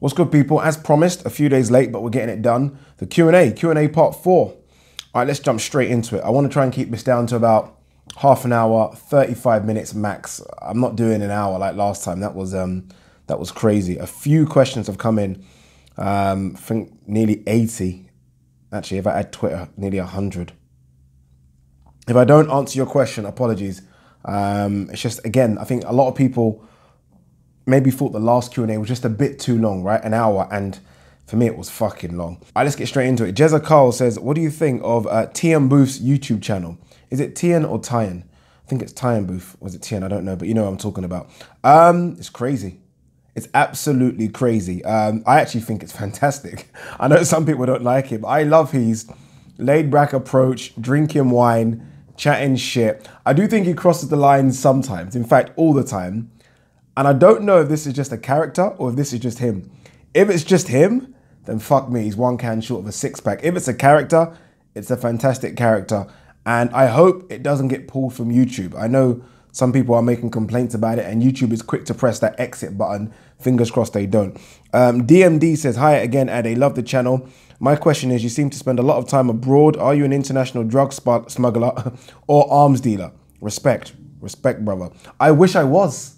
What's good, people? As promised, a few days late, but we're getting it done. The Q&A part 4. All right, let's jump straight into it. I want to try and keep this down to about half an hour, 35 minutes max. I'm not doing an hour like last time. That was crazy. A few questions have come in. I think nearly 80. Actually, if I add Twitter, nearly 100. If I don't answer your question, apologies. It's just, again, I think a lot of people maybe thought the last Q&A was just a bit too long, right? An hour, and for me it was fucking long. All right, let's get straight into it. Jezza Carl says, what do you think of Tian Booth's YouTube channel? Is it Tian or Tian? I think it's Tian Booth. Was it Tian? I don't know, but you know what I'm talking about. It's crazy. It's absolutely crazy. I actually think it's fantastic. I know some people don't like it, but I love his laid back approach, drinking wine, chatting shit. I do think he crosses the line sometimes, in fact, all the time. And I don't know if this is just a character or if this is just him. If it's just him, then fuck me, he's one can short of a six-pack. If it's a character, it's a fantastic character. And I hope it doesn't get pulled from YouTube. I know some people are making complaints about it and YouTube is quick to press that exit button. Fingers crossed they don't. DMD says, hi again, Ade, love the channel. My question is, you seem to spend a lot of time abroad. Are you an international drug smuggler or arms dealer? Respect, brother. I wish I was.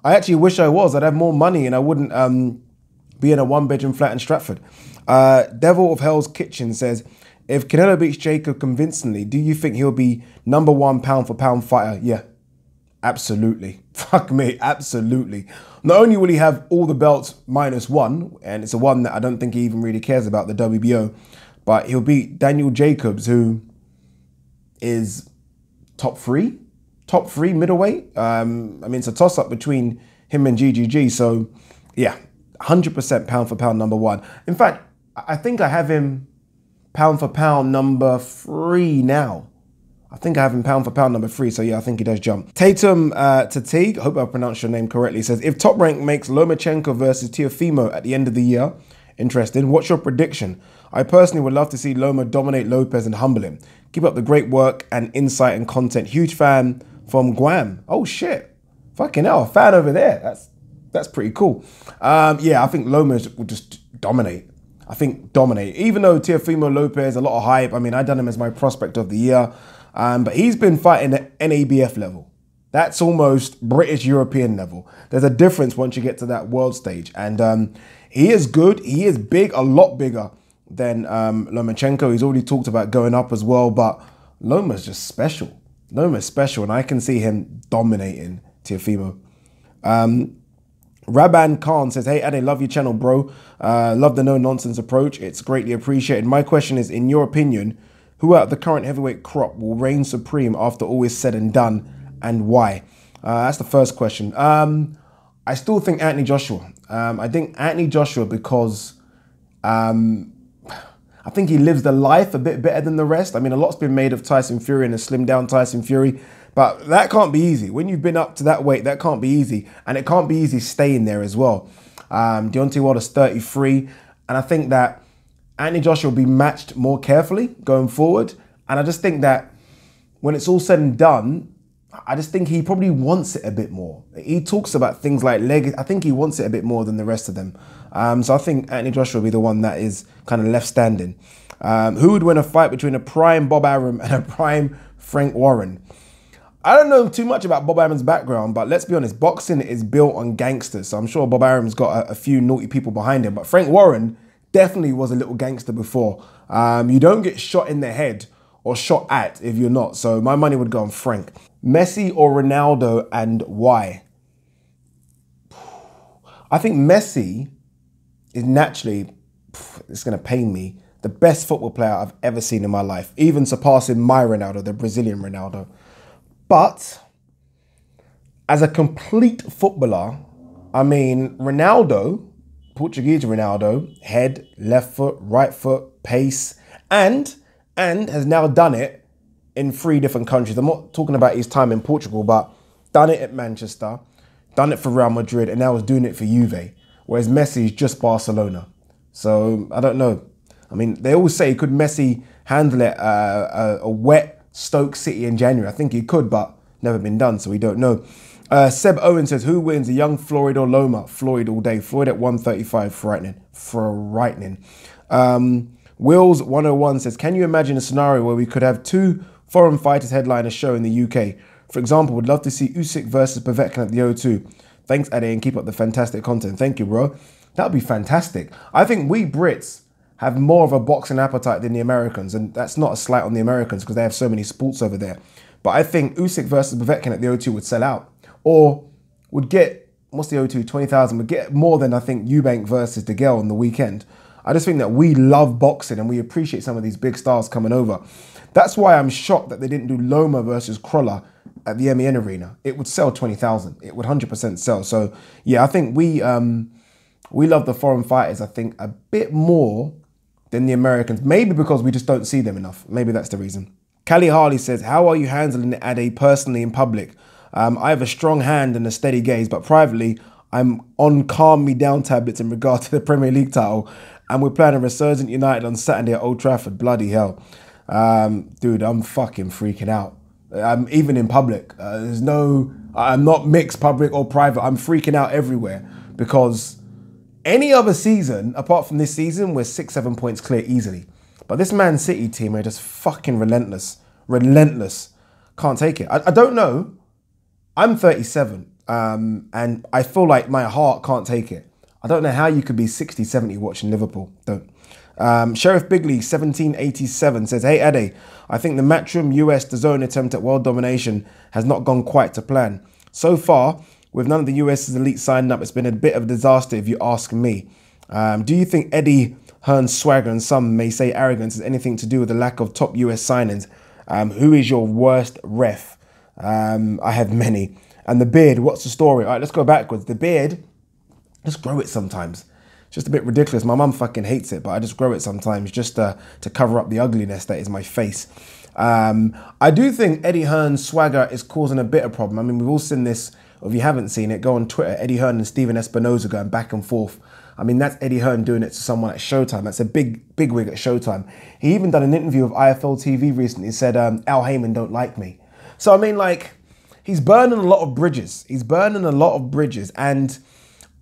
I actually wish I was. I'd have more money and I wouldn't be in a one-bedroom flat in Stratford. Devil of Hell's Kitchen says, if Canelo beats Jacob convincingly, do you think he'll be #1 pound for pound fighter? Yeah, absolutely. Fuck me, absolutely. Not only will he have all the belts -1, and it's a one that I don't think he even really cares about, the WBO, but he'll beat Daniel Jacobs, who is top three middleweight. I mean, it's a toss-up between him and GGG. So, yeah, 100% pound for pound #1. In fact, I think I have him pound for pound #3 now. I think I have him pound for pound #3. So, yeah, I think he does jump. Tatum Tatig, I hope I pronounced your name correctly, says, if Top Rank makes Lomachenko versus Teofimo at the end of the year, interesting, what's your prediction? I personally would love to see Loma dominate Lopez and humble him. Keep up the great work and insight and content. Huge fan from Guam. Oh shit. Fucking hell, a fan over there. That's pretty cool. Yeah, I think Lomas will just dominate. I think dominate. Even though Teofimo Lopez, a lot of hype. I mean, I done him as my prospect of the year. But he's been fighting at NABF level. That's almost British European level. There's a difference once you get to that world stage. And he is good. He is big, a lot bigger than Lomachenko. He's already talked about going up as well. But Loma's just special. Loma's special, and I can see him dominating Teofimo. Raban Khan says, hey, Ade, love your channel, bro. Love the no-nonsense approach. It's greatly appreciated. My question is, in your opinion, who out of the current heavyweight crop will reign supreme after all is said and done, and why? That's the first question. I still think Anthony Joshua. I think Anthony Joshua because I think he lives the life a bit better than the rest. I mean, a lot's been made of Tyson Fury and a slimmed down Tyson Fury, but that can't be easy. When you've been up to that weight, that can't be easy. And it can't be easy staying there as well. Deontay Wilder's 33. And I think that Anthony Joshua will be matched more carefully going forward. And I just think that when it's all said and done, I just think he probably wants it a bit more. He talks about things like leg. I think he wants it a bit more than the rest of them. So I think Anthony Joshua will be the one that is kind of left standing. Who would win a fight between a prime Bob Arum and a prime Frank Warren? I don't know too much about Bob Arum's background, but let's be honest, boxing is built on gangsters. So I'm sure Bob Arum's got a few naughty people behind him. But Frank Warren definitely was a little gangster before. You don't get shot in the head or shot at if you're not. So my money would go on Frank. Messi or Ronaldo, and why? I think Messi is naturally, it's going to pain me, the best football player I've ever seen in my life, even surpassing my Ronaldo, the Brazilian Ronaldo. But as a complete footballer, I mean, Ronaldo, Portuguese Ronaldo, head, left foot, right foot, pace, and has now done it in 3 different countries. I'm not talking about his time in Portugal, but done it at Manchester, done it for Real Madrid, and now is doing it for Juve. Whereas Messi is just Barcelona. So I don't know. I mean, they always say, could Messi handle it a wet Stoke City in January? I think he could, but never been done, so we don't know. Seb Owen says, who wins, a young Floyd or Loma? Floyd all day. Floyd at 135, frightening. Frightening. Wills 101 says, can you imagine a scenario where we could have 2 foreign fighters headline a show in the UK? For example, would love to see Usyk versus Povetkin at the O2. Thanks, Ade, and keep up the fantastic content. Thank you, bro. That would be fantastic. I think we Brits have more of a boxing appetite than the Americans, and that's not a slight on the Americans because they have so many sports over there. But I think Usyk versus Povetkin at the O2 would sell out, or would get, what's the O2, 20,000, would get more than I think Eubank versus DeGale on the weekend. I just think that we love boxing and we appreciate some of these big stars coming over. That's why I'm shocked that they didn't do Loma versus Crolla at the MEN Arena. It would sell 20,000. It would 100% sell. So yeah, I think we love the foreign fighters, I think, a bit more than the Americans. Maybe because we just don't see them enough. Maybe that's the reason. Callie Harley says, how are you handling it, Ade, personally in public? I have a strong hand and a steady gaze, but privately, I'm on calm me down tablets in regard to the Premier League title, and we're playing a resurgent United on Saturday at Old Trafford. Bloody hell. Dude, I'm fucking freaking out. Even in public. I'm not mixed public or private. I'm freaking out everywhere because any other season, apart from this season, we're 6-7 points clear easily. But this Man City team are just fucking relentless. Relentless. Can't take it. I don't know. I'm 37 and I feel like my heart can't take it. I don't know how you could be 60, 70 watching Liverpool. Don't. Sheriff Bigley 1787 says, hey Ade, I think the Matchroom US DAZN attempt at world domination has not gone quite to plan. So far, with none of the US's elite signing up, it's been a bit of a disaster if you ask me. Do you think Eddie Hearn's swagger, and some may say arrogance, has anything to do with the lack of top US signings? Who is your worst ref? I have many. And the beard, what's the story? All right, let's go backwards. The beard, just grow it sometimes. It's just a bit ridiculous. My mum fucking hates it, but I just grow it sometimes just to cover up the ugliness that is my face. I do think Eddie Hearn's swagger is causing a bit of problem. I mean, we've all seen this, or if you haven't seen it, go on Twitter. Eddie Hearn and Steven Espinoza going back and forth. I mean, that's Eddie Hearn doing it to someone at Showtime. That's a big wig at Showtime. He even done an interview with IFL TV recently. He said, Al Heyman don't like me. So, I mean, like, he's burning a lot of bridges. He's burning a lot of bridges. And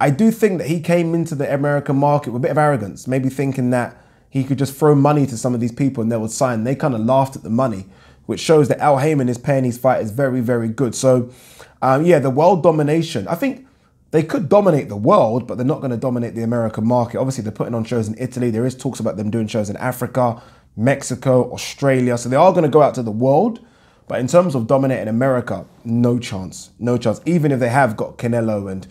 I do think that he came into the American market with a bit of arrogance, maybe thinking that he could just throw money to some of these people and they would sign. They kind of laughed at the money, which shows that Al Heyman is paying his fighters very, very good. So, yeah, the world domination. I think they could dominate the world, but they're not going to dominate the American market. Obviously, they're putting on shows in Italy. There is talks about them doing shows in Africa, Mexico, Australia. So they are going to go out to the world. But in terms of dominating America, no chance. No chance. Even if they have got Canelo and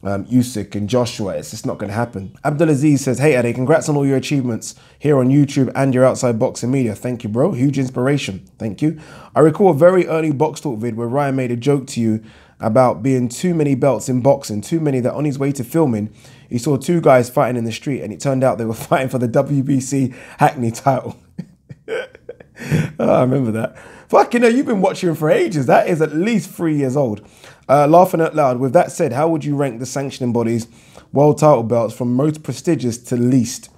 Usyk and Joshua, it's just not going to happen. Abdulaziz says, hey, Ade, congrats on all your achievements here on YouTube and your outside boxing media. Thank you, bro. Huge inspiration. Thank you. I recall a very early Box Talk vid where Ryan made a joke to you about being too many belts in boxing, too many, that on his way to filming, he saw 2 guys fighting in the street and it turned out they were fighting for the WBC Hackney title. Oh, I remember that. Fucking hell, you've been watching him for ages. That is at least 3 years old. Laughing out loud. With that said, how would you rank the sanctioning bodies' world title belts from most prestigious to least?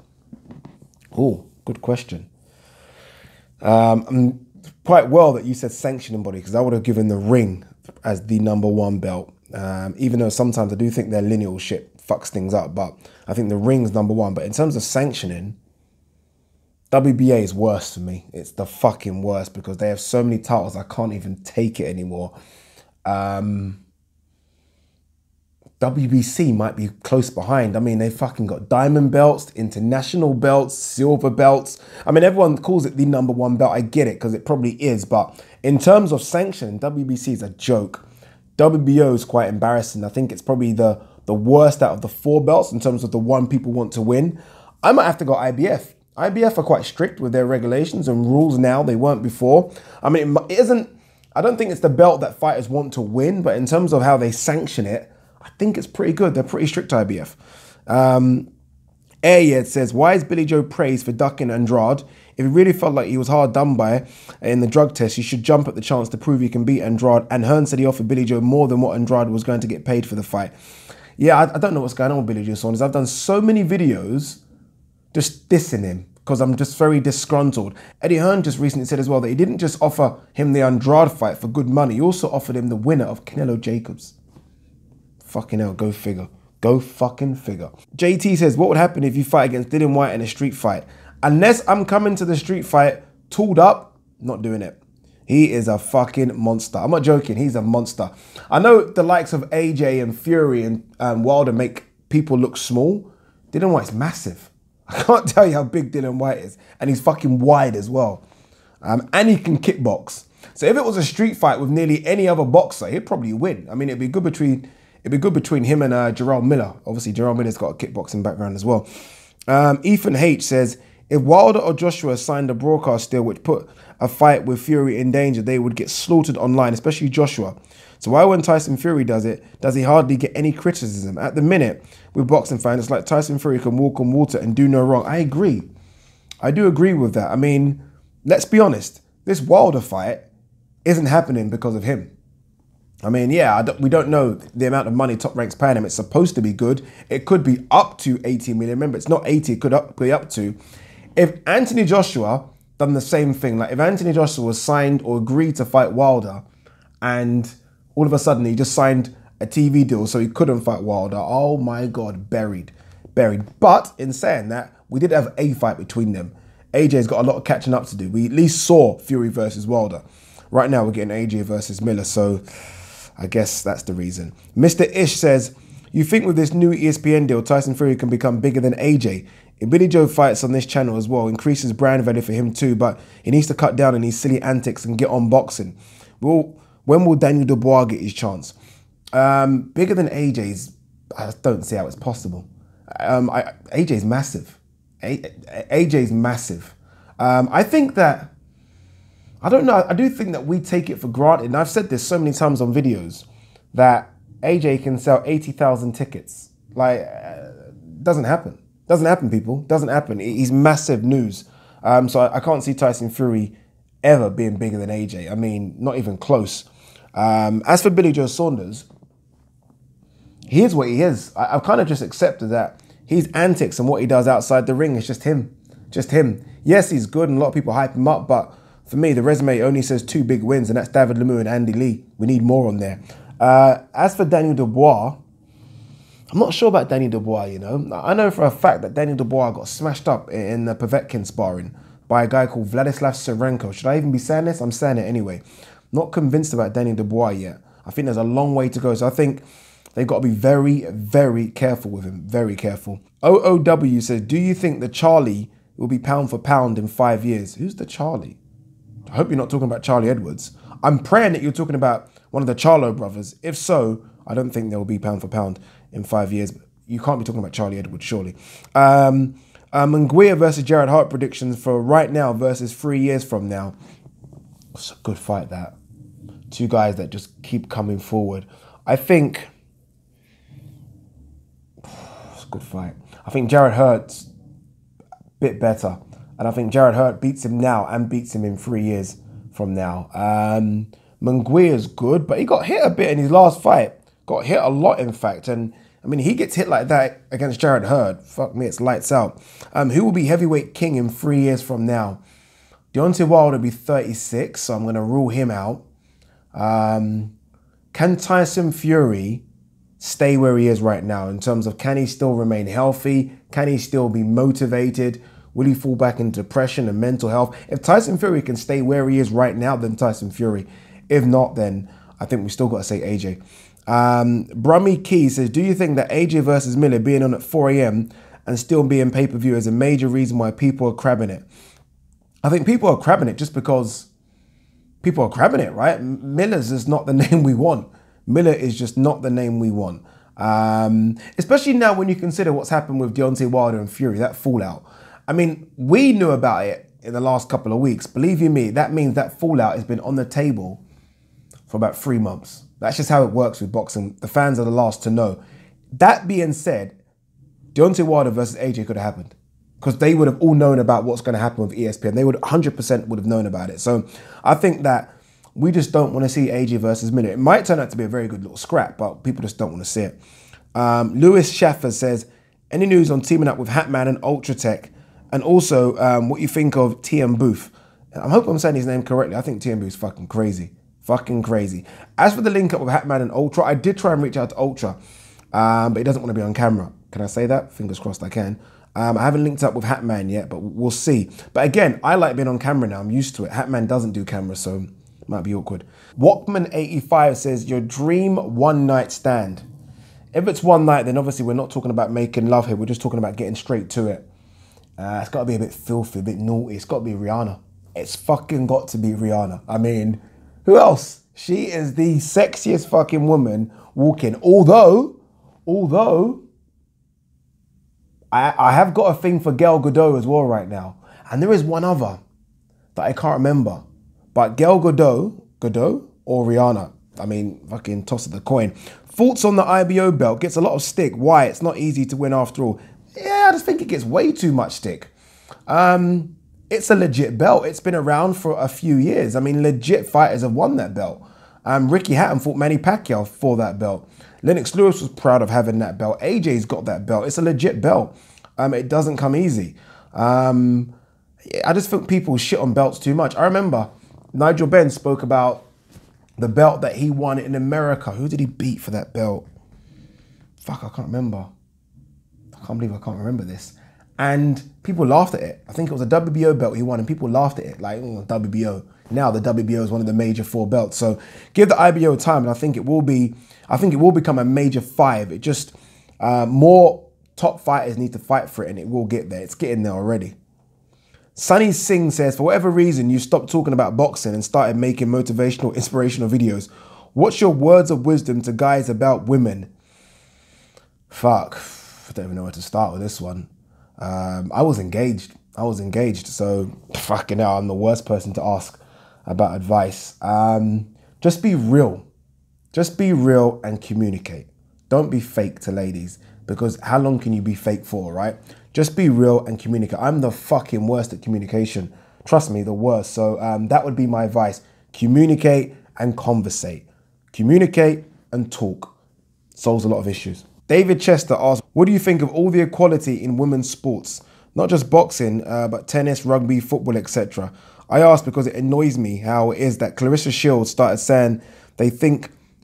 Oh, good question. Quite well that you said sanctioning body, because I would have given the Ring as the #1 belt. Even though sometimes I do think their lineal shit fucks things up, but I think the Ring's #1. But in terms of sanctioning, WBA is worse for me. It's the fucking worst because they have so many titles I can't even take it anymore. WBC might be close behind. I mean, they fucking got diamond belts, international belts, silver belts. I mean, everyone calls it the #1 belt. I get it because it probably is. But in terms of sanction, WBC is a joke. WBO is quite embarrassing. I think it's probably the worst out of the 4 belts in terms of the one people want to win. I might have to go IBF. IBF are quite strict with their regulations and rules now. They weren't before. I mean, it isn't, I don't think it's the belt that fighters want to win, but in terms of how they sanction it, I think it's pretty good. They're pretty strict, IBF. Ayed says, why is Billy Joe praised for ducking Andrade? If he really felt like he was hard done by in the drug test, he should jump at the chance to prove he can beat Andrade. And Hearn said he offered Billy Joe more than what Andrade was going to get paid for the fight. Yeah, I don't know what's going on with Billy Joe Saunders. I've done so many videos just dissing him, because I'm just very disgruntled. Eddie Hearn just recently said as well that he didn't just offer him the Andrade fight for good money. He also offered him the winner of Canelo Jacobs. Fucking hell, go figure. Go fucking figure. JT says, what would happen if you fight against Dillian Whyte in a street fight? Unless I'm coming to the street fight tooled up, not doing it. He is a fucking monster. I'm not joking, he's a monster. I know the likes of AJ and Fury and Wilder make people look small. Dillian Whyte's massive. I can't tell you how big Dillian Whyte is. And he's fucking wide as well. And he can kickbox. So if it was a street fight with nearly any other boxer, he'd probably win. I mean, it'd be good between him and Jarrell Miller. Obviously, Jarrell Miller's got a kickboxing background as well. Ethan H says, if Wilder or Joshua signed a broadcast deal which put a fight with Fury in danger, they would get slaughtered online, especially Joshua. So why when Tyson Fury does it, does he hardly get any criticism? At the minute, with boxing fans, it's like Tyson Fury can walk on water and do no wrong. I agree. I do agree with that. I mean, let's be honest. This Wilder fight isn't happening because of him. I mean, yeah, we don't know the amount of money Top Rank's paying him. It's supposed to be good. It could be up to 80 million. Remember, it's not 80, it could be up to. If Anthony Joshua done the same thing, like if Anthony Joshua was signed or agreed to fight Wilder and all of a sudden he just signed a TV deal so he couldn't fight Wilder, oh my God, buried. But in saying that, we did have a fight between them. AJ's got a lot of catching up to do. We at least saw Fury versus Wilder. Right now we're getting AJ versus Miller, so I guess that's the reason. Mr. Ish says, you think with this new ESPN deal, Tyson Fury can become bigger than AJ? If Billy Joe fights on this channel as well, increases brand value for him too, but he needs to cut down on these silly antics and get on boxing. When will Daniel Dubois get his chance? Bigger than AJ's, I don't see how it's possible. AJ's massive. AJ's massive. I think that, I don't know, I do think that we take it for granted, and I've said this so many times on videos, that AJ can sell 80,000 tickets. Like, doesn't happen. Doesn't happen, people. Doesn't happen. He's massive news. So I can't see Tyson Fury ever being bigger than AJ. I mean, not even close. As for Billy Joe Saunders, he is what he is. I've kind of just accepted that his antics and what he does outside the ring is just him. Just him. Yes, he's good and a lot of people hype him up, but for me, the resume only says 2 big wins, and that's David Lemieux and Andy Lee. We need more on there. As for Daniel Dubois, I'm not sure about Daniel Dubois, you know. I know for a fact that Daniel Dubois got smashed up in the Povetkin sparring by a guy called Vladislav Serenko. Should I even be saying this? I'm saying it anyway. Not convinced about Daniel Dubois yet. I think there's a long way to go. So I think they've got to be very, very careful with him. Very careful. OOW says, do you think the Charlie will be pound for pound in 5 years? Who's the Charlie? I hope you're not talking about Charlie Edwards. I'm praying that you're talking about one of the Charlo brothers. If so, I don't think there will be pound for pound in 5 years. You can't be talking about Charlie Edwards, surely. Munguia versus Jared Hart predictions for right now versus 3 years from now. It's a good fight, that. 2 guys that just keep coming forward. I think it's a good fight. I think Jared Hurt's a bit better. And I think Jared Hurt beats him now and beats him in 3 years from now. Munguia's good, but he got hit a bit in his last fight. Got hit a lot, in fact. And, I mean, he gets hit like that against Jared Hurd. Fuck me, it's lights out. Who will be heavyweight king in 3 years from now? Deontay Wilder will be 36, so I'm going to rule him out. Can Tyson Fury stay where he is right now in terms of, can he still remain healthy? Can he still be motivated? Will he fall back into depression and mental health? If Tyson Fury can stay where he is right now, then Tyson Fury. If not, then I think we still got to say AJ. Brummy Key says, do you think that AJ versus Miller being on at 4 a.m. and still being pay-per-view is a major reason why people are crabbing it? I think people are crabbing it just because people are crabbing it, right? Miller's is not the name we want. Miller is just not the name we want. Especially now when you consider what's happened with Deontay Wilder and Fury, that fallout. I mean, we knew about it in the last couple of weeks. Believe you me, that means that fallout has been on the table for about 3 months. That's just how it works with boxing. The fans are the last to know. That being said, Deontay Wilder versus AJ could have happened because they would have all known about what's going to happen with ESPN. They would 100% would have known about it. So I think that we just don't want to see AJ versus Miller. It might turn out to be a very good little scrap, but people just don't want to see it. Lewis Schaffer says, any news on teaming up with Hatman and Ultratech And also, what you think of TM Booth. I hope I'm saying his name correctly. I think TM Booth's fucking crazy. Fucking crazy. As for the link up with Hatman and Ultra, I did try and reach out to Ultra, but he doesn't want to be on camera. Can I say that? Fingers crossed I can. I haven't linked up with Hatman yet, but we'll see. But again, I like being on camera now. I'm used to it. Hatman doesn't do camera, so it might be awkward. Walkman85 says, your dream one night stand. If it's one night, then obviously we're not talking about making love here. We're just talking about getting straight to it. It's got to be a bit filthy, a bit naughty. It's got to be Rihanna. It's fucking got to be Rihanna. I mean, who else? She is the sexiest fucking woman walking. Although, I have got a thing for Gal Gadot as well right now. And there is one other that I can't remember. But Gal Gadot or Rihanna? I mean, fucking toss of the coin. Thoughts on the IBO belt? Gets a lot of stick. Why? It's not easy to win after all. Yeah, I just think it gets way too much stick. It's a legit belt. It's been around for a few years. I mean, legit fighters have won that belt. Ricky Hatton fought Manny Pacquiao for that belt. Lennox Lewis was proud of having that belt. AJ's got that belt. It's a legit belt. It doesn't come easy. I just think people shit on belts too much. I remember Nigel Benn spoke about the belt that he won in America. Who did he beat for that belt? Fuck, I can't remember. I can't believe I can't remember this. And people laughed at it. I think it was a WBO belt he won and people laughed at it. Like, WBO. Now the WBO is one of the major 4 belts. So give the IBO time and I think it will become a major 5. It just, more top fighters need to fight for it and it will get there. It's getting there already. Sunny Singh says, for whatever reason, you stopped talking about boxing and started making motivational, inspirational videos. What's your words of wisdom to guys about women? Fuck, I don't even know where to start with this one. I was engaged, so fucking hell, I'm the worst person to ask about advice. Just be real. Just be real and communicate. Don't be fake to ladies, because how long can you be fake for, right? Just be real and communicate. I'm the fucking worst at communication. Trust me, the worst. So that would be my advice. Communicate and conversate. Communicate and talk. Solves a lot of issues. David Chester asks, what do you think of all the equality in women's sports? Not just boxing, but tennis, rugby, football, etc. I ask because it annoys me how it is that Clarissa Shields started saying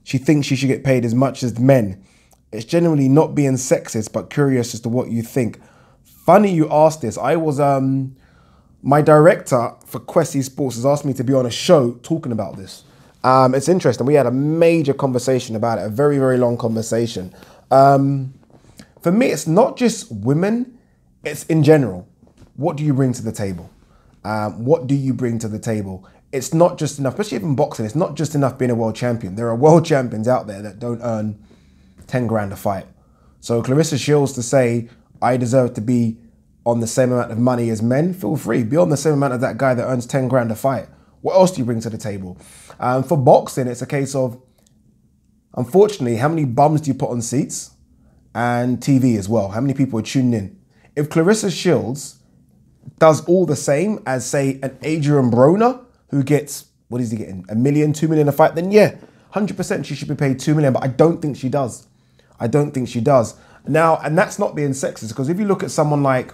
she thinks she should get paid as much as men. It's genuinely not being sexist, but curious as to what you think. Funny you asked this. I was, my director for Quest Sports has asked me to be on a show talking about this. It's interesting. We had a major conversation about it, a very, very long conversation. For me, it's not just women, it's in general. What do you bring to the table? What do you bring to the table? It's not just enough, especially even boxing, it's not just enough being a world champion. There are world champions out there that don't earn 10 grand a fight. So Clarissa Shields to say, I deserve to be on the same amount of money as men, feel free. Be on the same amount of that guy that earns 10 grand a fight. What else do you bring to the table? For boxing, it's a case of, unfortunately, how many bums do you put on seats? And TV as well. How many people are tuning in? If Clarissa Shields does all the same as, say, an Adrian Broner, who gets, what is he getting, $1 million, $2 million a fight, then yeah, 100% she should be paid $2 million, but I don't think she does. I don't think she does. Now, and that's not being sexist, because if you look at someone like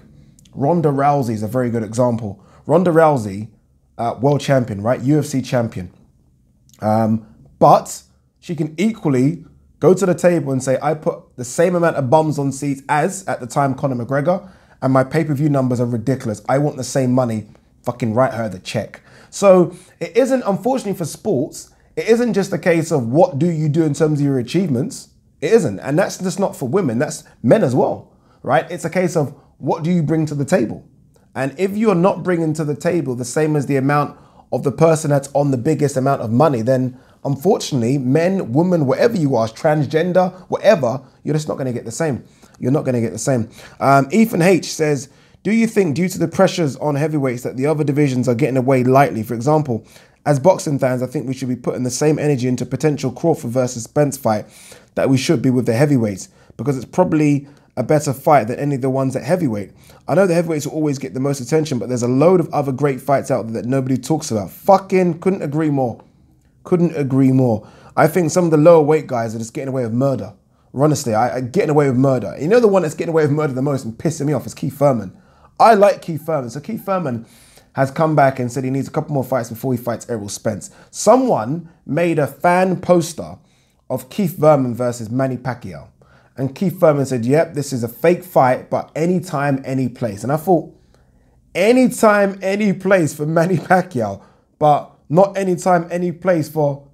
Ronda Rousey is a very good example. Ronda Rousey, world champion, right? UFC champion. But she can equally go to the table and say, I put the same amount of bums on seats as, at the time, Conor McGregor, and my pay-per-view numbers are ridiculous. I want the same money. Fucking write her the check. So it isn't, unfortunately for sports, it isn't just a case of what do you do in terms of your achievements. It isn't. And that's just not for women. That's men as well, right? It's a case of what do you bring to the table? And if you're not bringing to the table the same as the amount of the person that's on the biggest amount of money, then unfortunately, men, women, whatever you are, transgender, whatever, you're just not going to get the same. You're not going to get the same. Ethan H says, do you think due to the pressures on heavyweights that the other divisions are getting away lightly? For example, as boxing fans, I think we should be putting the same energy into potential Crawford versus Spence fight that we should be with the heavyweights, because it's probably a better fight than any of the ones at heavyweight. I know the heavyweights will always get the most attention, but there's a load of other great fights out there that nobody talks about. Fucking couldn't agree more. Couldn't agree more. I think some of the lower weight guys are just getting away with murder. Honestly, I getting away with murder. You know the one that's getting away with murder the most and pissing me off is Keith Thurman. I like Keith Thurman. So Keith Thurman has come back and said he needs a couple more fights before he fights Errol Spence. Someone made a fan poster of Keith Thurman versus Manny Pacquiao. And Keith Thurman said, yep, this is a fake fight, but anytime, any place. And I thought, anytime, any place for Manny Pacquiao, but not anytime, any place for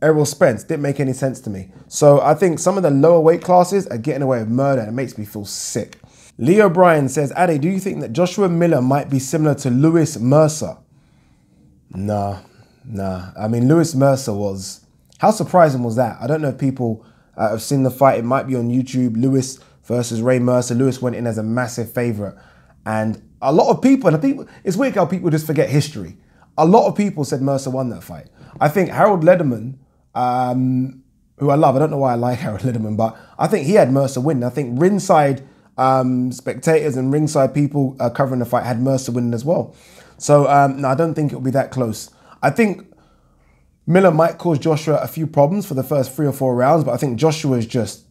Errol Spence. Didn't make any sense to me. So I think some of the lower weight classes are getting away with murder, and it makes me feel sick. Leo Bryan says, Ade, do you think that Joshua Miller might be similar to Lewis Mercer? Nah. I mean, Lewis Mercer was... How surprising was that? I don't know if people have seen the fight. It might be on YouTube. Lewis versus Ray Mercer. Lewis went in as a massive favourite. And a lot of people, it's weird how people just forget history. A lot of people said Mercer won that fight. I think Harold Lederman, who I love, I don't know why I like Harold Lederman, but I think he had Mercer win. I think ringside spectators and ringside people covering the fight had Mercer winning as well. So no, I don't think it'll be that close. I think Miller might cause Joshua a few problems for the first 3 or 4 rounds, but I think Joshua is just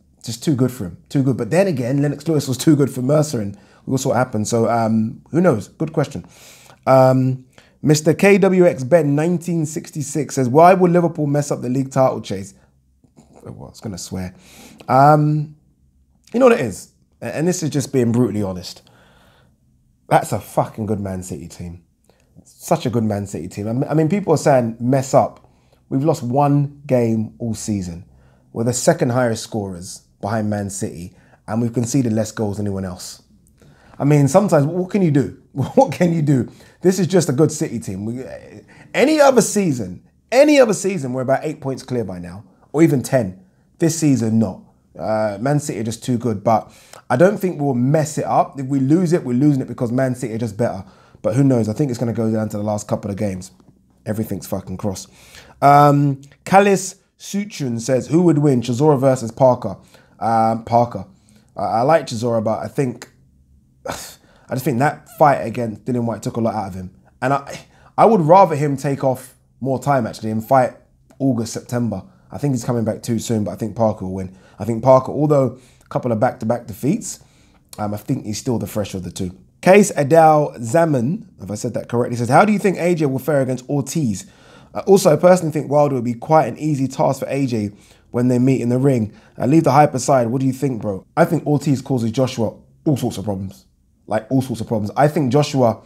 too good for him, too good. But then again, Lennox Lewis was too good for Mercer, and we'll see what happens. So who knows? Good question. Mr. KWX Ben 1966 says, why would Liverpool mess up the league title chase? Well, I was going to swear. You know what it is? And this is just being brutally honest. That's a fucking good Man City team. Such a good Man City team. I mean, people are saying mess up. We've lost 1 game all season. We're the second highest scorers behind Man City, and we've conceded less goals than anyone else. I mean, sometimes, what can you do? What can you do? This is just a good City team. Any other season, we're about 8 points clear by now, or even 10. This season, not. Man City are just too good, but I don't think we'll mess it up. If we lose it, we're losing it because Man City are just better. But who knows? I think it's going to go down to the last couple of games. Everything's fucking cross. Kalis Suchun says, who would win, Chisora versus Parker? Parker. I like Chisora, but I just think that fight against Dillian Whyte took a lot out of him. And I would rather him take off more time, actually, and fight August, September. I think he's coming back too soon, but I think Parker will win. I think Parker, although a couple of back-to-back defeats, I think he's still the fresher of the two. Case Adal Zaman, if I said that correctly, says, how do you think AJ will fare against Ortiz? Also, I personally think Wilder would be quite an easy task for AJ when they meet in the ring. Leave the hype aside. What do you think, bro? I think Ortiz causes Joshua all sorts of problems. Like, all sorts of problems. I think Joshua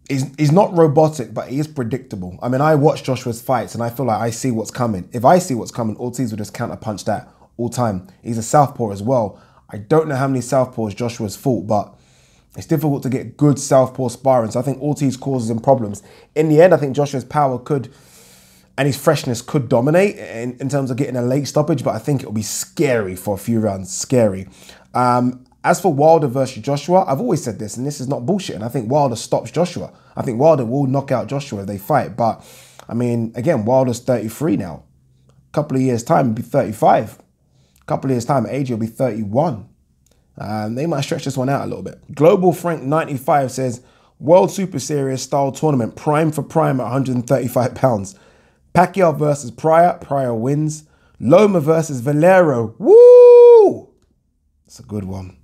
is not robotic, but he is predictable. I mean, I watch Joshua's fights and I feel like I see what's coming. If I see what's coming, Ortiz will just counterpunch that all time. He's a southpaw as well. I don't know how many southpaws Joshua's fought, but it's difficult to get good southpaw sparring. So I think Ortiz causes him problems. In the end, I think Joshua's power could, and his freshness could dominate in terms of getting a late stoppage, but I think it'll be scary for a few rounds. Scary. As for Wilder versus Joshua, I've always said this, and this is not bullshit, and I think Wilder stops Joshua. I think Wilder will knock out Joshua if they fight. But, I mean, again, Wilder's 33 now. A couple of years' time, he'll be 35. A couple of years' time, AJ will be 31. They might stretch this one out a little bit. Global Frank 95 says, World Super Series style tournament, prime for prime at 135 pounds. Pacquiao versus Pryor. Pryor wins. Loma versus Valero. Woo! That's a good one.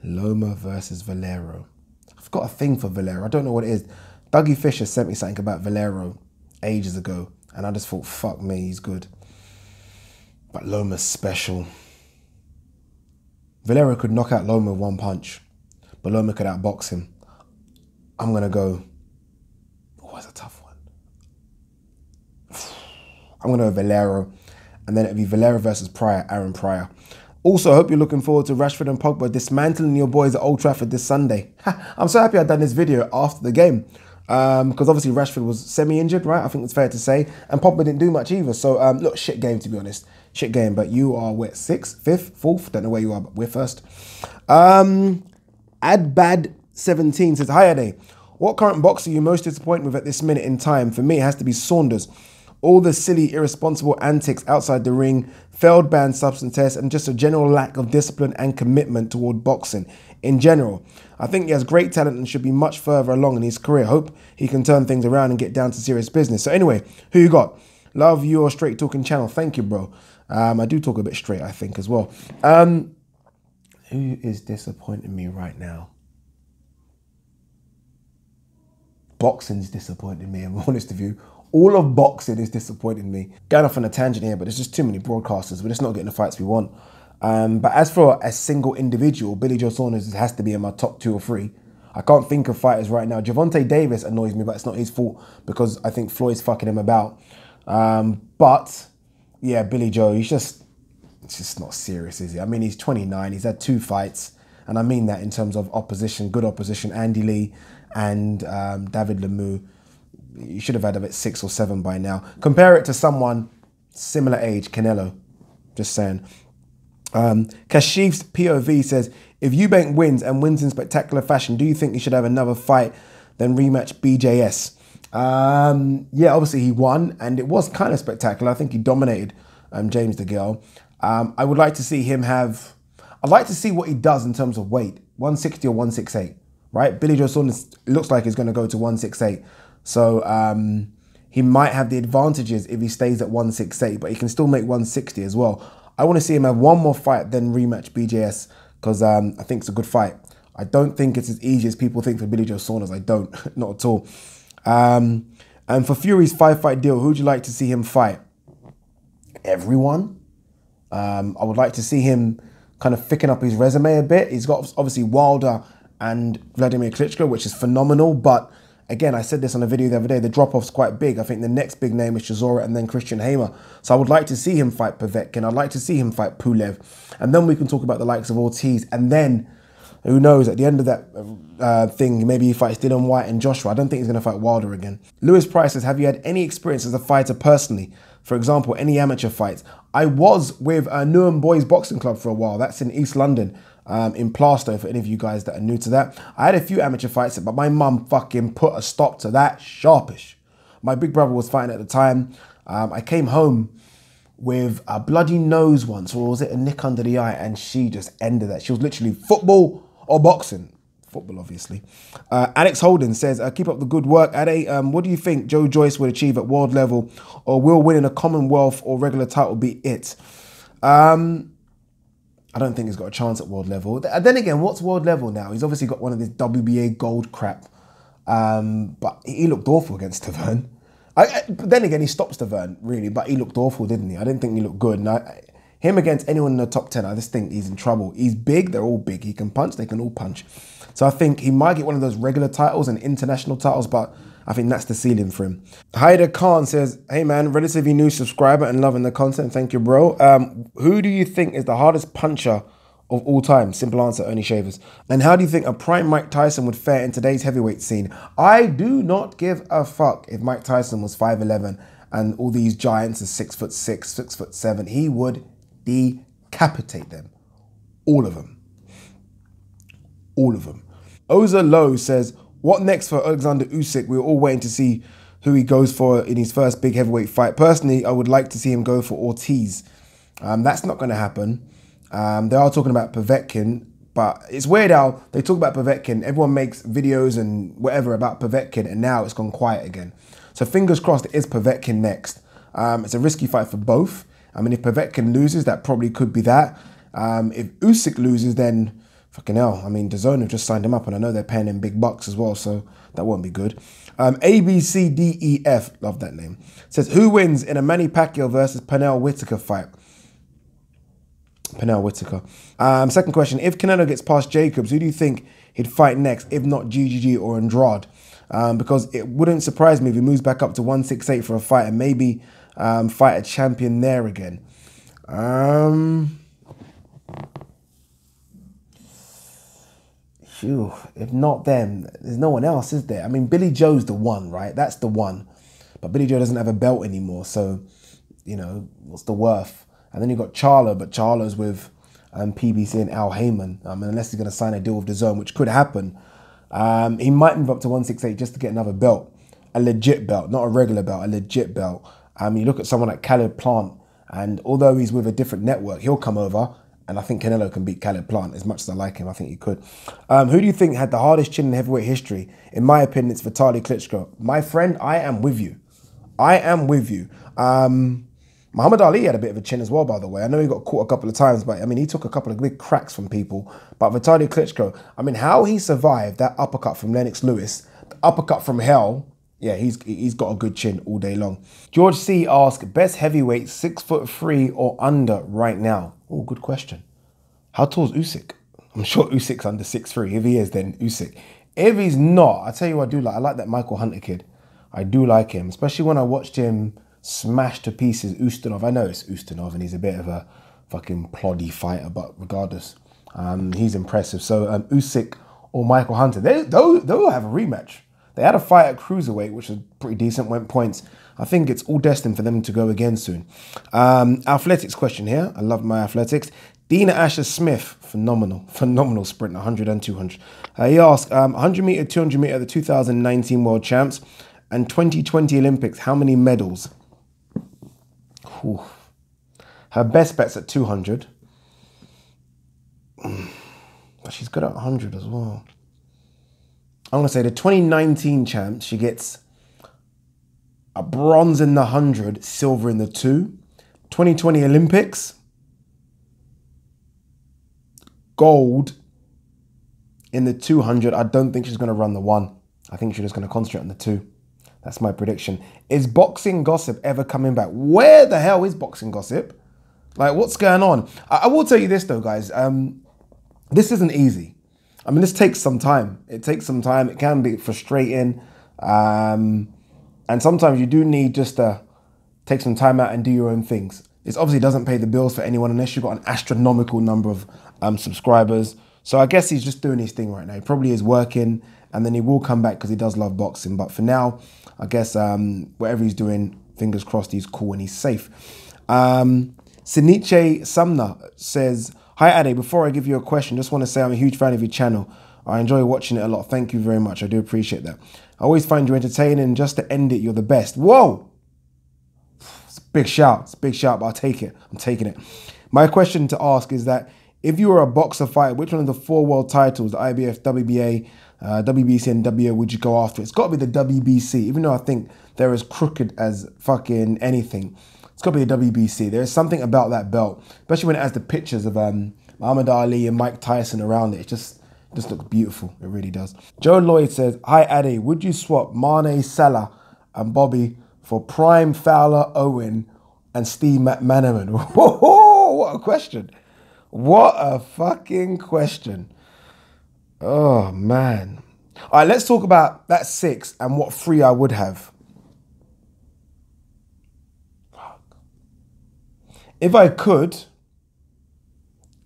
Loma versus Valero. I've got a thing for Valero. I don't know what it is. Dougie Fisher sent me something about Valero ages ago, and I just thought, fuck me, he's good. But Loma's special. Valero could knock out Loma with one punch, but Loma could outbox him. I'm going to go... Oh, that's a tough one. I'm going to go Valero, and then it'll be Valero versus Pryor, Aaron Pryor. Also, I hope you're looking forward to Rashford and Pogba dismantling your boys at Old Trafford this Sunday. I'm so happy I've done this video after the game. Because obviously Rashford was semi-injured, right? I think it's fair to say. And Pogba didn't do much either. So, look, shit game, to be honest. Shit game. But you are, what, 6th, 5th, 4th? Don't know where you are, but we're first. Adbad17 says, hi, Ade. What current boxer are you most disappointed with at this minute in time? For me, it has to be Saunders. All the silly, irresponsible antics outside the ring, failed banned substance tests, and just a general lack of discipline and commitment toward boxing in general. I think he has great talent and should be much further along in his career. Hope he can turn things around and get down to serious business. So anyway, who you got? Love your straight talking channel. Thank you, bro. I do talk a bit straight, I think, as well. Who is disappointing me right now? Boxing's disappointing me, I'm honest with you. All of boxing is disappointing me. Going off on a tangent here, but there's just too many broadcasters. We're just not getting the fights we want. But as for a single individual, Billy Joe Saunders has to be in my top 2 or 3. I can't think of fighters right now. Gervonta Davis annoys me, but it's not his fault because I think Floyd's fucking him about. But yeah, Billy Joe, it's just not serious, is he? I mean, he's 29, he's had 2 fights, and I mean that in terms of opposition, good opposition, Andy Lee and David Lemieux. You should have had about 6 or 7 by now. Compare it to someone similar age, Canelo. Just saying. Kashif's POV says, if Eubank wins and wins in spectacular fashion, do you think he should have another fight then rematch BJS? Yeah, obviously he won and it was kind of spectacular. I think he dominated James DeGale. I would like to see him have, I'd like to see what he does in terms of weight, 160 or 168, right? Billy Joe Saunders looks like he's going to go to 168. So he might have the advantages if he stays at 168, but he can still make 160 as well. I want to see him have one more fight, then rematch BJS, because I think it's a good fight. I don't think it's as easy as people think for Billy Joe Saunders. I don't, not at all. And for Fury's 5-fight deal, who would you like to see him fight? Everyone. I would like to see him kind of thicken up his resume a bit. He's got obviously Wilder and Vladimir Klitschko, which is phenomenal, but again, I said this on a video the other day, the drop-off's quite big. I think the next big name is Chisora and then Christian Hamer. So I would like to see him fight Povetkin. I'd like to see him fight Pulev. And then we can talk about the likes of Ortiz. And then, who knows, at the end of that thing, maybe he fights Dylan White and Joshua. I don't think he's going to fight Wilder again. Lewis Price says, have you had any experience as a fighter personally? For example, any amateur fights? I was with Newham Boys Boxing Club for a while. That's in East London. In Plaistow, for any of you guys that are new to that. I had a few amateur fights, but my mum fucking put a stop to that sharpish. My big brother was fighting at the time. I came home with a bloody nose once, or was it a nick under the eye, and she just ended that. She was literally football or boxing. Football, obviously. Alex Holden says, keep up the good work. Ade, what do you think Joe Joyce would achieve at world level, or will winning a Commonwealth or regular title be it? I don't think he's got a chance at world level. Then again, what's world level now? He's obviously got one of this WBA gold crap. But he looked awful against Taverne. But then again, he stopped Taverne, really. But he looked awful, didn't he? I didn't think he looked good. And him against anyone in the top 10, I just think he's in trouble. He's big. They're all big. He can punch. They can all punch. So I think he might get one of those regular titles and international titles, but I think that's the ceiling for him. Haider Khan says, hey man, relatively new subscriber and loving the content. Thank you, bro. Who do you think is the hardest puncher of all time? Simple answer, Ernie Shavers. And how do you think a prime Mike Tyson would fare in today's heavyweight scene? I do not give a fuck if Mike Tyson was 5'11" and all these giants are 6'6", 6'7". He would decapitate them. All of them. All of them. Oza Lowe says, what next for Alexander Usyk? We're all waiting to see who he goes for in his first big heavyweight fight. Personally, I would like to see him go for Ortiz. That's not going to happen. They are talking about Povetkin, but it's weird how they talk about Povetkin. Everyone makes videos and whatever about Povetkin, and now it's gone quiet again. So fingers crossed it is Povetkin next. It's a risky fight for both. I mean, if Povetkin loses, that probably could be that. If Usyk loses, then fucking hell. I mean, DAZN have just signed him up, and I know they're paying him big bucks as well, so that won't be good. ABCDEF, love that name, says, who wins in a Manny Pacquiao versus Pernell Whitaker fight? Pernell Whitaker. Second question, if Canelo gets past Jacobs, who do you think he'd fight next, if not GGG or Andrade? Because it wouldn't surprise me if he moves back up to 168 for a fight and maybe fight a champion there again. Phew, if not them, there's no one else, is there? I mean, Billy Joe's the one, right? That's the one. But Billy Joe doesn't have a belt anymore, so, you know, what's the worth? And then you've got Charlo, but Charlo's with PBC and Al Heyman. Unless he's going to sign a deal with DAZN, which could happen. He might move up to 168 just to get another belt. A legit belt, not a regular belt, a legit belt. You look at someone like Caleb Plant, and although he's with a different network, he'll come over. And I think Canelo can beat Caleb Plant. As much as I like him, I think he could. Who do you think had the hardest chin in heavyweight history? In my opinion, it's Vitaly Klitschko. My friend, I am with you. I am with you. Muhammad Ali had a bit of a chin as well, by the way. I know he got caught a couple of times, but I mean, he took a couple of big cracks from people. But Vitaly Klitschko, I mean, how he survived that uppercut from Lennox Lewis, the uppercut from hell, yeah, he's got a good chin all day long. George C asks, best heavyweight 6'3" or under right now? Oh, good question. How tall is Usyk? I'm sure Usyk's under 6'3". If he is, then Usyk. If he's not, I tell you what I do like. I like that Michael Hunter kid. I do like him, especially when I watched him smash to pieces Ustinov. I know it's Ustinov and he's a bit of a fucking ploddy fighter, but regardless, he's impressive. So Usyk or Michael Hunter, they'll have a rematch. They had a fight at cruiserweight, which was pretty decent, went points. I think it's all destined for them to go again soon. Athletics question here. I love my athletics. Dina Asher Smith, phenomenal sprint, 100 and 200. He asked, 100 meter, 200 meter, the 2019 world champs and 2020 Olympics, how many medals? Whew. Her best bet's at 200. But she's good at 100 as well. I'm going to say the 2019 champs, she gets a bronze in the 100, silver in the 2. 2020 Olympics, gold in the 200. I don't think she's going to run the 1. I think she's just going to concentrate on the 2. That's my prediction. Is Boxing Gossip ever coming back? Where the hell is Boxing Gossip? Like, what's going on? I will tell you this, though, guys. This isn't easy. I mean, this takes some time. It takes some time. It can be frustrating. And sometimes you do need just to take some time out and do your own things. It obviously doesn't pay the bills for anyone unless you've got an astronomical number of subscribers. So I guess he's just doing his thing right now. He probably is working, and then he will come back because he does love boxing. But for now, I guess whatever he's doing, fingers crossed he's cool and he's safe. Siniche Sumner says, hi Ade, before I give you a question, just want to say I'm a huge fan of your channel. I enjoy watching it a lot. Thank you very much. I do appreciate that. I always find you entertaining, and just to end it, you're the best. Whoa! It's a big shout. It's a big shout, but I'll take it. I'm taking it. My question to ask is that if you were a boxer fighter, which one of the 4 world titles, the IBF, WBA, WBC, and WO, would you go after? It's got to be the WBC, even though I think they're as crooked as fucking anything. It's got to be the WBC. There's something about that belt, especially when it has the pictures of Muhammad Ali and Mike Tyson around it. It just looks beautiful. It really does. Joe Lloyd says, hi Ade, would you swap Mane, Salah, and Bobby for Prime, Fowler, Owen, and Steve McManaman? Whoa, what a question. What a fucking question. Oh, man. All right, let's talk about that 6 and what 3 I would have. If I could,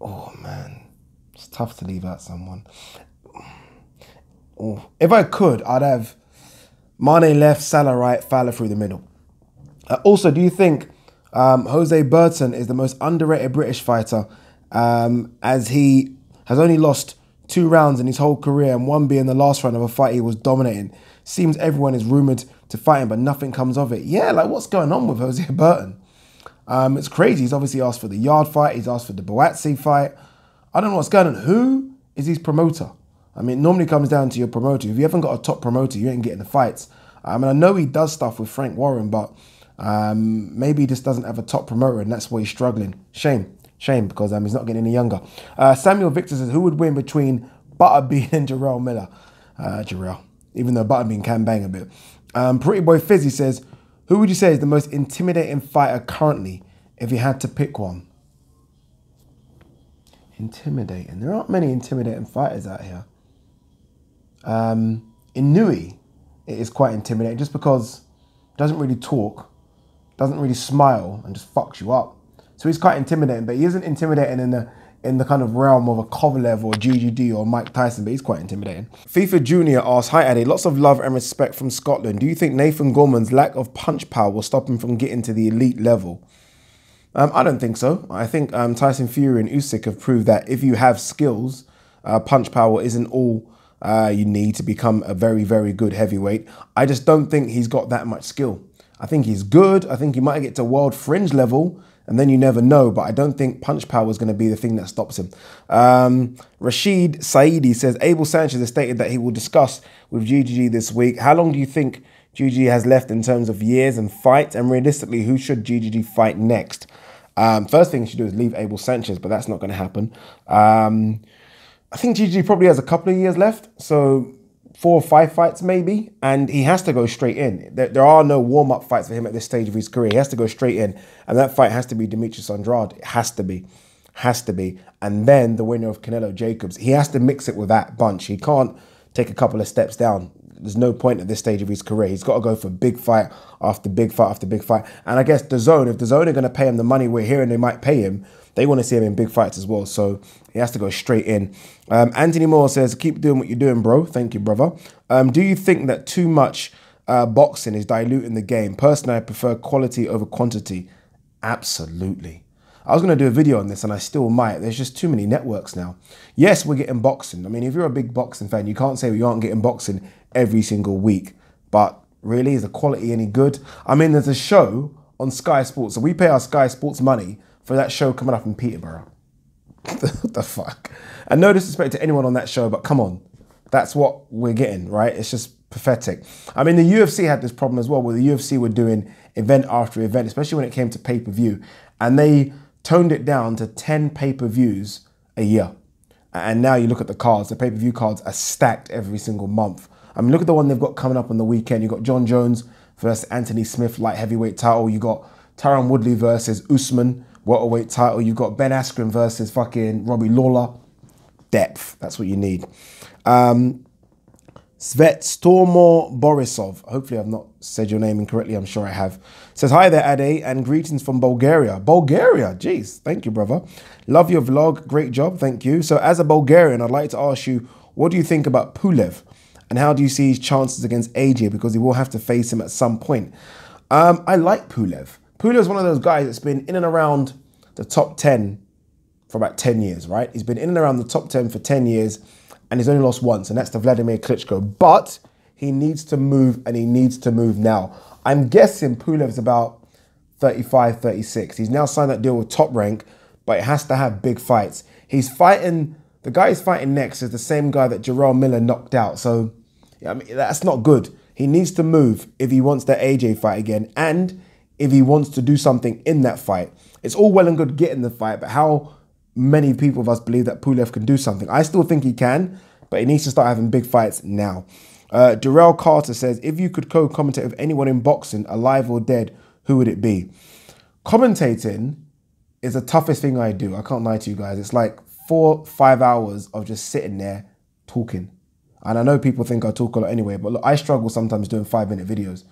oh, man, it's tough to leave out someone. Oh, if I could, I'd have Mane left, Salah right, Fowler through the middle. Also, do you think Jose Burton is the most underrated British fighter, as he has only lost 2 rounds in his whole career, and one being the last round of a fight he was dominating? Seems everyone is rumoured to fight him, but nothing comes of it. Yeah, like, what's going on with Jose Burton? It's crazy. He's obviously asked for the Yard fight. He's asked for the Boatsi fight. I don't know what's going on. Who is his promoter? I mean, it normally comes down to your promoter. If you haven't got a top promoter, you ain't getting the fights. I mean, I know he does stuff with Frank Warren, but maybe he just doesn't have a top promoter, and that's why he's struggling. Shame, because he's not getting any younger. Samuel Victor says, who would win between Butterbean and Jarrell Miller? Jarrell, even though Butterbean can bang a bit. Pretty Boy Fizzy says, who would you say is the most intimidating fighter currently if you had to pick one? Intimidating. There aren't many intimidating fighters out here. Inui, it is quite intimidating just because he doesn't really talk, doesn't really smile, and just fucks you up. So he's quite intimidating, but he isn't intimidating in the kind of realm of a Kovalev or GGD or Mike Tyson, but he's quite intimidating. FIFA Junior asks, hi Ade, lots of love and respect from Scotland. Do you think Nathan Gorman's lack of punch power will stop him from getting to the elite level? I don't think so. I think Tyson Fury and Usyk have proved that if you have skills, punch power isn't all you need to become a very, very good heavyweight. I just don't think he's got that much skill. I think he's good. I think he might get to world fringe level, and then you never know, but I don't think punch power is going to be the thing that stops him. Rashid Saidi says, Abel Sanchez has stated that he will discuss with GGG this week. How long do you think GGG has left in terms of years and fights? And realistically, who should GGG fight next? First thing he should do is leave Abel Sanchez, but that's not going to happen. I think GGG probably has a couple of years left, so 4 or 5 fights maybe, and he has to go straight in. There are no warm-up fights for him at this stage of his career. He has to go straight in, and that fight has to be Demetrius Andrade. It has to be. Has to be. And then the winner of Canelo Jacobs. He has to mix it with that bunch. He can't take a couple of steps down. There's no point at this stage of his career. He's got to go for big fight after big fight after big fight. And I guess DAZN, if DAZN are going to pay him the money we're hearing they might pay him, they want to see him in big fights as well. So he has to go straight in. Anthony Moore says, keep doing what you're doing, bro. Thank you, brother. Do you think that too much boxing is diluting the game? Personally, I prefer quality over quantity. Absolutely. I was going to do a video on this and I still might. There's just too many networks now. Yes, we're getting boxing. I mean, if you're a big boxing fan, you can't say you aren't getting boxing every single week. But really, is the quality any good? I mean, there's a show on Sky Sports. So we pay our Sky Sports money for that show coming up in Peterborough. What the fuck? And no disrespect to anyone on that show, but come on. That's what we're getting, right? It's just pathetic. I mean, the UFC had this problem as well, where the UFC were doing event after event, especially when it came to pay-per-view. And they toned it down to 10 pay-per-views a year. And now you look at the cards, the pay-per-view cards are stacked every single month. I mean, look at the one they've got coming up on the weekend. You've got John Jones versus Anthony Smith, light heavyweight title. You got Tyron Woodley versus Usman, welterweight title. You've got Ben Askren versus fucking Robbie Lawler. Depth, that's what you need. Svetstormo Borisov, hopefully I've not said your name incorrectly, I'm sure I have, says, hi there, Ade, and greetings from Bulgaria. Bulgaria, jeez, thank you, brother. Love your vlog, great job, thank you. So as a Bulgarian, I'd like to ask you, what do you think about Pulev? And how do you see his chances against AJ? Because he will have to face him at some point. I like Pulev. Pulev's one of those guys that's been in and around the top 10 for about 10 years, right? He's been in and around the top 10 for 10 years, and he's only lost once, and that's to Vladimir Klitschko. But he needs to move, and he needs to move now. I'm guessing Pulev's about 35, 36. He's now signed that deal with Top Rank, but it has to have big fights. He's fighting, the guy he's fighting next is the same guy that Jarrell Miller knocked out. So, I mean, that's not good. He needs to move if he wants that AJ fight again, and if he wants to do something in that fight. It's all well and good getting the fight, but how many people of us believe that Pulev can do something? I still think he can, but he needs to start having big fights now. Darrell Carter says, if you could co-commentate with anyone in boxing, alive or dead, who would it be? Commentating is the toughest thing I do. I can't lie to you guys. It's like 4-5 hours of just sitting there talking. And I know people think I talk a lot anyway, but look, I struggle sometimes doing 5-minute videos.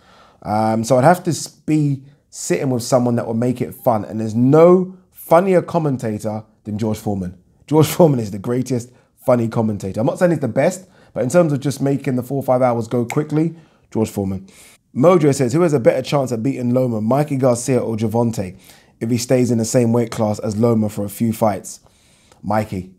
So I'd have to be sitting with someone that will make it fun. And there's no funnier commentator than George Foreman. George Foreman is the greatest funny commentator. I'm not saying he's the best, but in terms of just making the 4 or 5 hours go quickly, George Foreman. Mojo says, who has a better chance at beating Loma, Mikey Garcia or Gervonta, if he stays in the same weight class as Loma for a few fights? Mikey.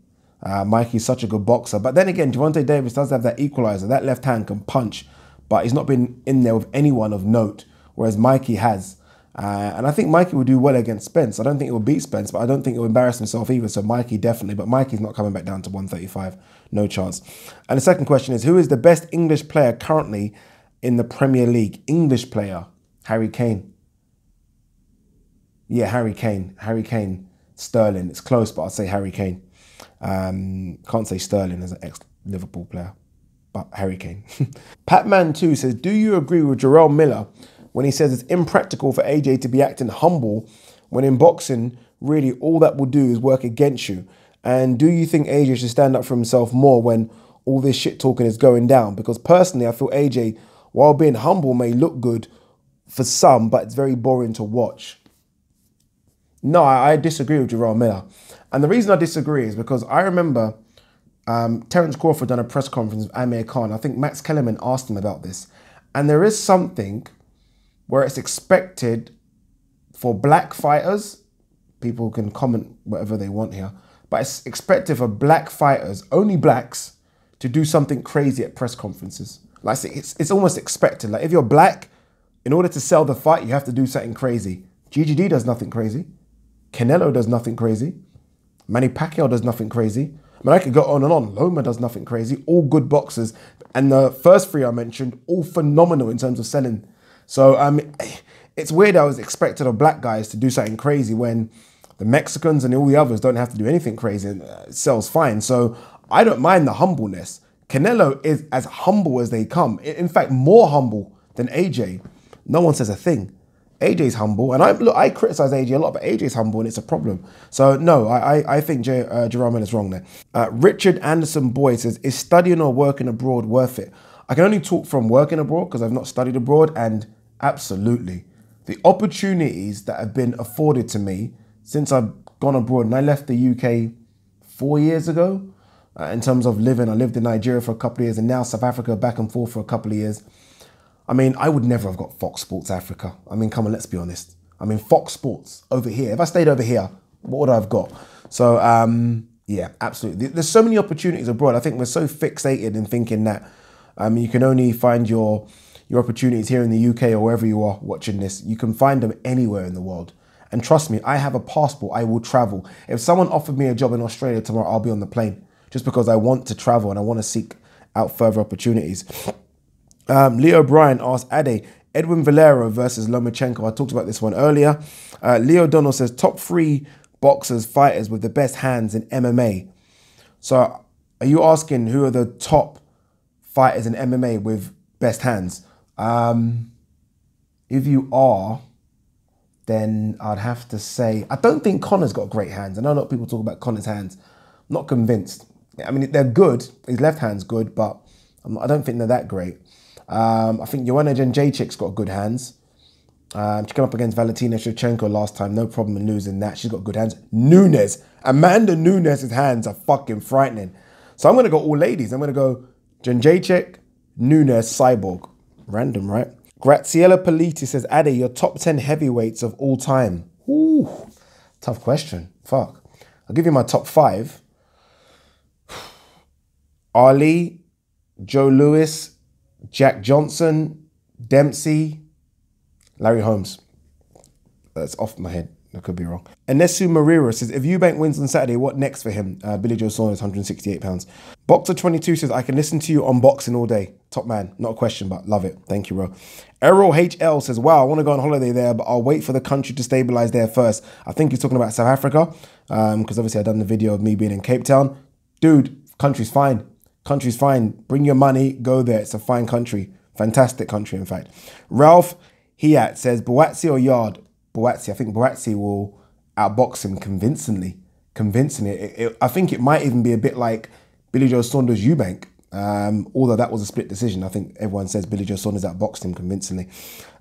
Mikey's such a good boxer. But then again, Gervonta Davis does have that equalizer. That left hand can punch, but he's not been in there with anyone of note, whereas Mikey has. And I think Mikey will do well against Spence. I don't think he will beat Spence, but I don't think he'll embarrass himself either. So Mikey definitely, but Mikey's not coming back down to 135. No chance. And the second question is, who is the best English player currently in the Premier League? English player, Harry Kane. Yeah, Harry Kane. Harry Kane. Sterling. It's close, but I'll say Harry Kane. Can't say Sterling as an ex-Liverpool player, but Harry Kane. Patman2 says, do you agree with Jarrell Miller when he says it's impractical for AJ to be acting humble when in boxing, really all that will do is work against you? And do you think AJ should stand up for himself more when all this shit talking is going down? Because personally, I feel AJ, while being humble, may look good for some, but it's very boring to watch. No, I disagree with Jarrell Miller. And the reason I disagree is because I remember Terence Crawford done a press conference with Amir Khan. I think Max Kellerman asked him about this. And there is something where it's expected for black fighters, people can comment whatever they want here, but it's expected for black fighters, only blacks, to do something crazy at press conferences. Like it's almost expected. Like if you're black, in order to sell the fight, you have to do something crazy. GGD does nothing crazy. Canelo does nothing crazy. Manny Pacquiao does nothing crazy. I mean, I could go on and on. Loma does nothing crazy. All good boxers. And the first three I mentioned, all phenomenal in terms of selling. So it's weird I was expected of black guys to do something crazy when the Mexicans and all the others don't have to do anything crazy. It sells fine. So I don't mind the humbleness. Canelo is as humble as they come. In fact, more humble than AJ. No one says a thing. AJ's humble, and I criticize AJ a lot, but AJ's humble, and it's a problem. So no, I think Jerome is wrong there. Richard Anderson Boyd says, is studying or working abroad worth it? I can only talk from working abroad because I've not studied abroad, and absolutely. The opportunities that have been afforded to me since I've gone abroad, and I left the UK 4 years ago, in terms of living. I lived in Nigeria for a couple of years, and now South Africa, back and forth for a couple of years. I mean, I would never have got Fox Sports Africa. I mean, come on, let's be honest. I mean, Fox Sports over here. If I stayed over here, what would I have got? So, yeah, absolutely. There's so many opportunities abroad. I think we're so fixated in thinking that you can only find your opportunities here in the UK or wherever you are watching this. You can find them anywhere in the world. And trust me, I have a passport. I will travel. If someone offered me a job in Australia tomorrow, I'll be on the plane just because I want to travel and I want to seek out further opportunities. Leo Bryan asked Ade, Edwin Valero versus Lomachenko. I talked about this one earlier. Leo Donald says, top 3 boxers, fighters with the best hands in MMA. So are you asking who are the top fighters in MMA with best hands? If you are, then I'd have to say, I don't think Conor's got great hands. I know a lot of people talk about Conor's hands. I'm not convinced. I mean, they're good. His left hand's good, but I don't think they're that great. I think Joanna Jędrzejczyk's got good hands. She came up against Valentina Shevchenko last time. No problem in losing that. She's got good hands. Amanda Nunes' hands are fucking frightening. So I'm going to go all ladies. I'm going to go Jędrzejczyk, Nunes, Cyborg. Random, right? Graziella Politi says, Ade, your top 10 heavyweights of all time. Ooh, tough question. Fuck. I'll give you my top 5. Ali, Joe Louis, Jack Johnson, Dempsey, Larry Holmes. That's off my head. I could be wrong. Enesu Marira says, if Eubank wins on Saturday, what next for him? Billy Joe Saunders, £168. Boxer22 says, I can listen to you on boxing all day. Top man. Not a question, but love it. Thank you, bro. Errol HL says, wow, I want to go on holiday there, but I'll wait for the country to stabilize there first. I think he's talking about South Africa, because obviously I've done the video of me being in Cape Town. Dude, country's fine. Country's fine. Bring your money, go there. It's a fine country. Fantastic country, in fact. Ralph Hiat says, Buatsi or Yard? Buatsi. I think Buatsi will outbox him convincingly. I think it might even be a bit like Billy Joe Saunders Eubank. Although that was a split decision. I think everyone says Billy Joe Saunders outboxed him convincingly.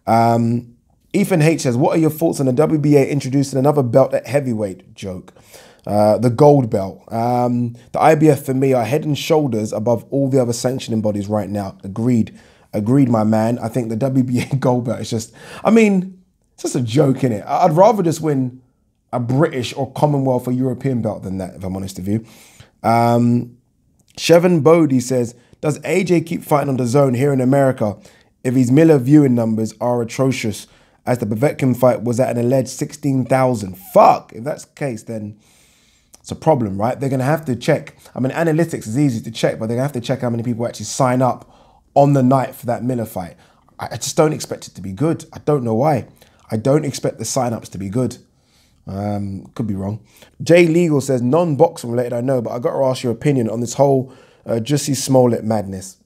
Ethan H says, what are your thoughts on the WBA introducing another belt at heavyweight? Joke. The gold belt. The IBF for me are head and shoulders above all the other sanctioning bodies right now. Agreed, my man. I think the WBA gold belt is just, I mean, it's just a joke, innit? I'd rather just win a British or Commonwealth or European belt than that, if I'm honest with you. Chevin Bodie says, does AJ keep fighting on the zone here in America if his Miller viewing numbers are atrocious, as the Povetkin fight was at an alleged 16,000? Fuck, if that's the case, then it's a problem, right? They're going to have to check. I mean, analytics is easy to check, but they're going to have to check how many people actually sign up on the night for that Miller fight. I just don't expect it to be good. I don't know why. I don't expect the sign-ups to be good. Could be wrong. Jay Legal says, non-boxing related, I know, but I got to ask your opinion on this whole Jussie Smollett madness.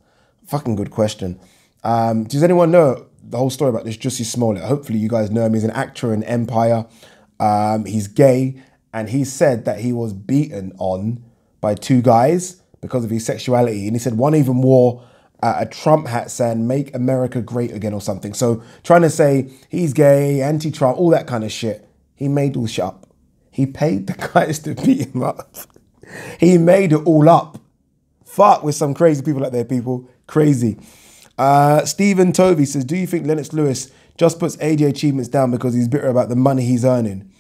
Fucking good question. Does anyone know the whole story about this Jussie Smollett? Hopefully you guys know him. He's an actor in Empire. He's gay, and he said that he was beaten on by 2 guys because of his sexuality. And he said one even wore a Trump hat saying, make America great again or something. So trying to say he's gay, anti-Trump, all that kind of shit. He made all shit up. He paid the guys to beat him up. He made it all up. Fuck, with some crazy people out there, people. Crazy. Stephen Tovey says, do you think Lennox Lewis just puts AJ achievements down because he's bitter about the money he's earning?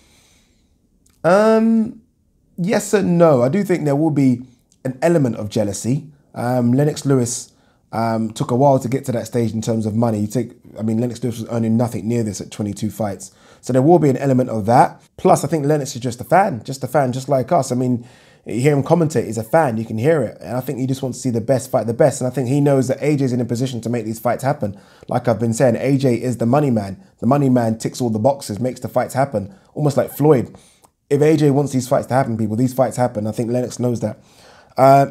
Yes and no. I do think there will be an element of jealousy. Lennox Lewis took a while to get to that stage in terms of money. Lennox Lewis was earning nothing near this at 22 fights. So there will be an element of that. Plus, I think Lennox is just a fan, just like us. I mean, You hear him commentate, he's a fan, you can hear it. And I think he just wants to see the best fight the best. And I think he knows that AJ's in a position to make these fights happen. Like I've been saying, AJ is the money man. The money man ticks all the boxes, makes the fights happen. Almost like Floyd. If AJ wants these fights to happen, people, these fights happen. I think Lennox knows that.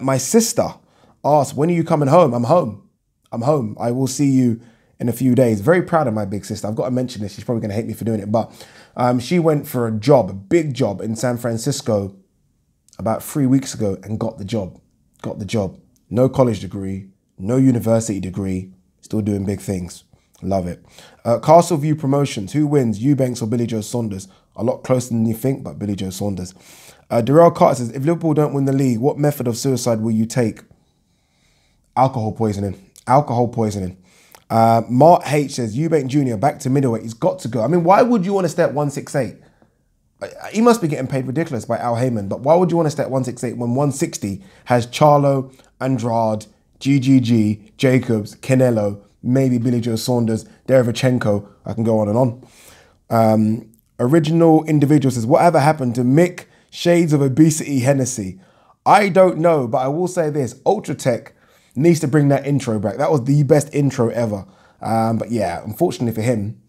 My sister asked, when are you coming home? I'm home. I'm home. I will see you in a few days. Very proud of my big sister. I've got to mention this. She's probably going to hate me for doing it. But she went for a job, a big job in San Francisco about 3 weeks ago and got the job. Got the job. No college degree, no university degree, still doing big things. Love it. Castleview Promotions. Who wins, Eubanks or Billy Joe Saunders? A lot closer than you think, but Billy Joe Saunders. Darrell Carter says, if Liverpool don't win the league, what method of suicide will you take? Alcohol poisoning. Alcohol poisoning. Mark H says, Eubank Jr. back to middleweight. He's got to go. I mean, why would you want to stay at 168? He must be getting paid ridiculous by Al Heyman, but why would you want to stay at 168 when 160 has Charlo, Andrade, GGG, Jacobs, Canelo, maybe Billy Joe Saunders, Derevchenko? I can go on and on. Original Individual says, whatever happened to Mick Shades of Obesity Hennessy? I don't know, but I will say this. Ultra Tech needs to bring that intro back. That was the best intro ever. But yeah, unfortunately for him,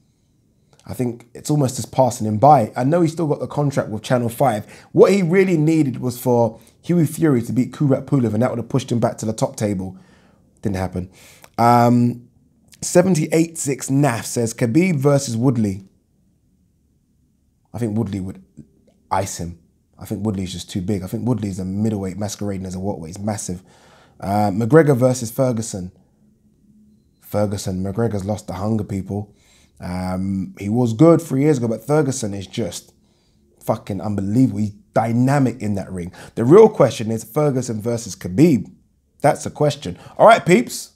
I think it's almost just passing him by. I know he's still got the contract with Channel 5. What he really needed was for Huey Fury to beat Kubrat Pulev, and that would have pushed him back to the top table. Didn't happen. 786 Naf says, Khabib versus Woodley. I think Woodley would ice him. I think Woodley's just too big. I think Woodley's a middleweight masquerading as a welterweight. He's massive. McGregor versus Ferguson. McGregor's lost the hunger, people. He was good 3 years ago, but Ferguson is just fucking unbelievable. He's dynamic in that ring. The real question is Ferguson versus Khabib. That's the question. All right, peeps.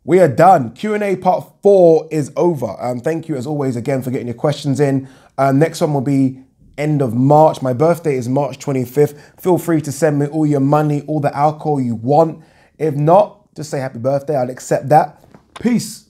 We are done. Q&A part 4 is over. Thank you, as always, again, for getting your questions in. Next one will be end of March. My birthday is March 25th. Feel free to send me all your money, all the alcohol you want. If not, just say happy birthday. I'll accept that. Peace.